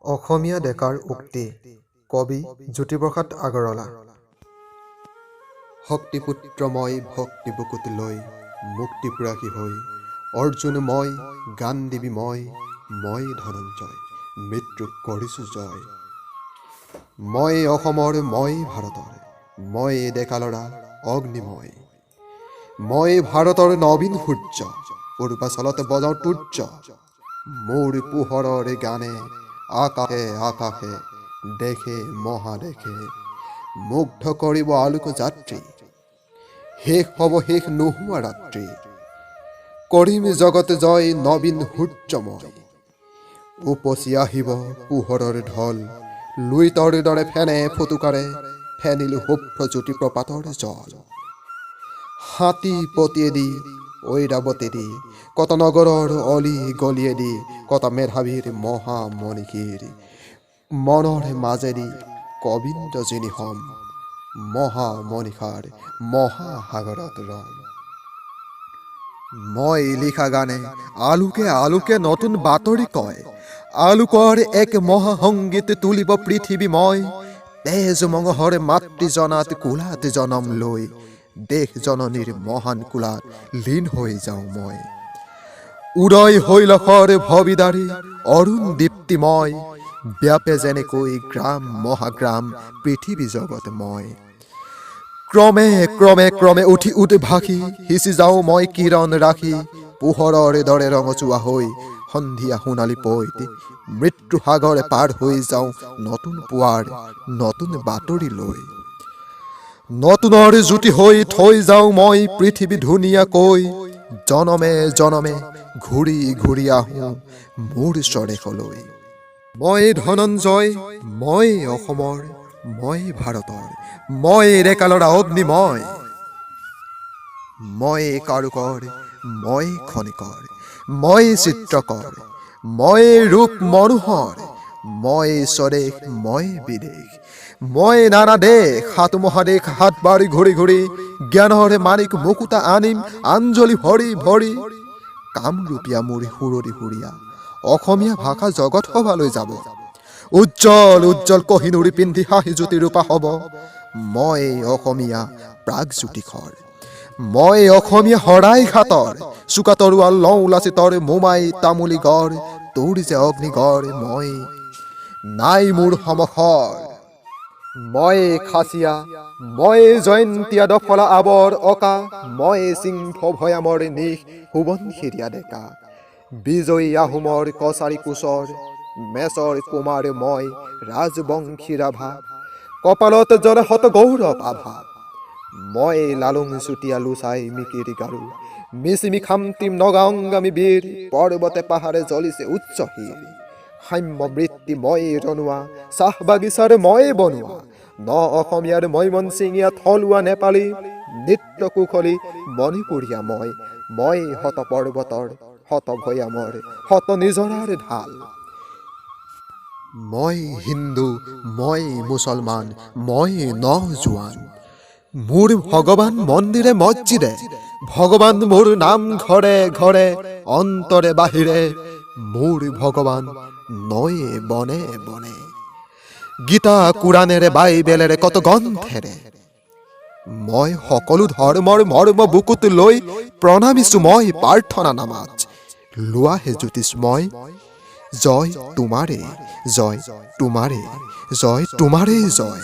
অসমীয়া ডেকাৰ উক্তি কবি জ্যোতিপ্ৰসাদ আগৰৱালা। শক্তিপুত্ৰ মই ভক্তি বুকুত লৈ মুক্তিপ্ৰাসী হৈ অৰ্জুন মই গান দিবি মই ধনঞ্জয় মৃত্যুক কৰিছোঁ জয়। মই অসমৰ মই ভাৰতৰ মই ডেকা ল'ৰা অগ্নিময়। মই ভাৰতৰ নবীন সূৰ্য পূৰ্বাচলত বজাওঁ তুৰ্য। মোৰ পোহৰৰ গানে আকাশে আকাশে দেশে মহাদেশে মুগ্ধ কৰিব আলোক যাত্ৰী। শেষ হ'ব শেষ নোহোৱা ৰাত্ৰি কৰিম জগত জয় নবীন সূৰ্যময়। উপচি আহিব পোহৰৰ ঢল লুইতৰ দৰে ফেনে ফুটুকাৰে ফেনিল শুভ্ৰ জ্যোতি প্ৰপাতৰ জল। হাতী পতিয়েদি ঐৰাৱতেদি কত নগৰৰ অলি গলিয়েদি কত মেধাৱীৰ মহামণিষীৰ মনৰ মাজেদি কবিন্দ যিনি হম মহামণিষাৰ মহাসাগৰত ৰম। মই লিখা গানে আলোকে আলোকে নতুন বাতৰি কয়। আলোকৰ এক মহাসংগীত তুলিব পৃথিৱী মই। তেজ মঙহৰ মাতৃজনাত কোলাত জনম লৈ দেশ জননীৰ মহান কোলাত লীন হৈ যাওঁ মই। উদয় হৈলখৰ ভবিদাৰী অৰুণ দীপ্তিময় ব্যাপে যেনেকৈ গ্ৰাম মহাগ্ৰাম পৃথিৱী জগত মই। ক্ৰমে ক্ৰমে ক্ৰমে উঠি উদ্ভাসি সিঁচি যাওঁ মই কিৰণ ৰাখি পোহৰৰ দৰে ৰঙচুৱা হৈ সন্ধিয়া সোণালী পৈত মৃত্যু সাগৰ পাৰ হৈ যাওঁ নতুন পুৱাৰ নতুন বাতৰি লৈ। নতুনৰ জ্যোতি হৈ থৈ যাওঁ মই পৃথিৱী ধুনীয়াকৈ। জনমে জনমে ঘূৰি ঘূৰি আহোঁ মোৰ স্বদেশলৈ। মই ধনঞ্জয় মই অসমৰ মই ভাৰতৰ মই ডেকা ল'ৰা অগ্নিময়। মই কাৰুকৰ মই খনিকৰ মই চিত্ৰকৰ মই ৰূপ মনোহৰ মই স্বদেশ মই বিদেশ মই নানা দেশ সাত মহাদেশ হাত বাৰি ঘূৰি ঘূৰি জ্ঞানৰ মানিক মুকুতা আনিম আঞ্জলি ভৰি ভৰি। কামৰূপীয়া মোৰ সুৰৰি সুৰীয়া অসমীয়া ভাষা জগত সভালৈ যাব। উজ্জ্বল উজ্জ্বল কহিনুৰি পিন্ধি হাঁহি জ্যোতি ৰূপা হ'ব। মই অসমীয়া প্ৰাগজ্যোতিষৰ মই অসমীয়া শৰাই ঘাটৰ চোকা তৰোৱাল লওঁ লাচিতৰ মোমাই তামুলী গড় তোৰ যে অগ্নিগড় মই নাই মোৰ সমখৰ। মই খাচীয়া মই জয়ন্তীয়া দফলা আৱৰ অকা মই সিংহ ভৈয়ামৰ নিশ সোৱণশিৰীয়া ডেকা। বিজয়ী আহোমৰ কছাৰী কোচৰ মেচৰ কুমাৰ মই ৰাজবংশী ৰাভা কপালত জলে শত গৌৰৱ আভা। মই লালুং চুতীয়া লোচাই মিকিৰি গাৰু মিচিমি খামটিম নগা অংগামী বীৰ পৰ্বতে পাহাৰে জ্বলিছে উচ্চ শিৰ। সাম্য বৃত্তি মই ৰনোৱা চাহ বাগিচাৰ মই বনোৱা ন অসমীয়াৰ মই মনচিঙীয়া থলুৱা নেপালী নৃত্য কুশলী মণিপুৰীয়া মই শত পৰ্বতৰ শত ভৈয়ামৰ শত নিজৰাৰ ঢাল। মই হিন্দু মই মুছলমান মই নজোৱান মোৰ ভগৱান মন্দিৰে মছজিদে ভগৱান মোৰ নাম ঘৰে ঘৰে অন্তৰে বাহিৰে মোৰ ভগৱান নয়ে বনে বনে। গীতা কোৰাণেৰে বাইবেলেৰে কত গ্ৰন্থেৰে মই সকলো ধৰ্মৰ মৰ্ম বুকুত লৈ প্ৰণামিছো মই প্ৰাৰ্থনা নামাজ লোৱাহে জ্যোতিষময়। জয় তোমাৰে জয় তোমাৰে জয় তোমাৰে জয়।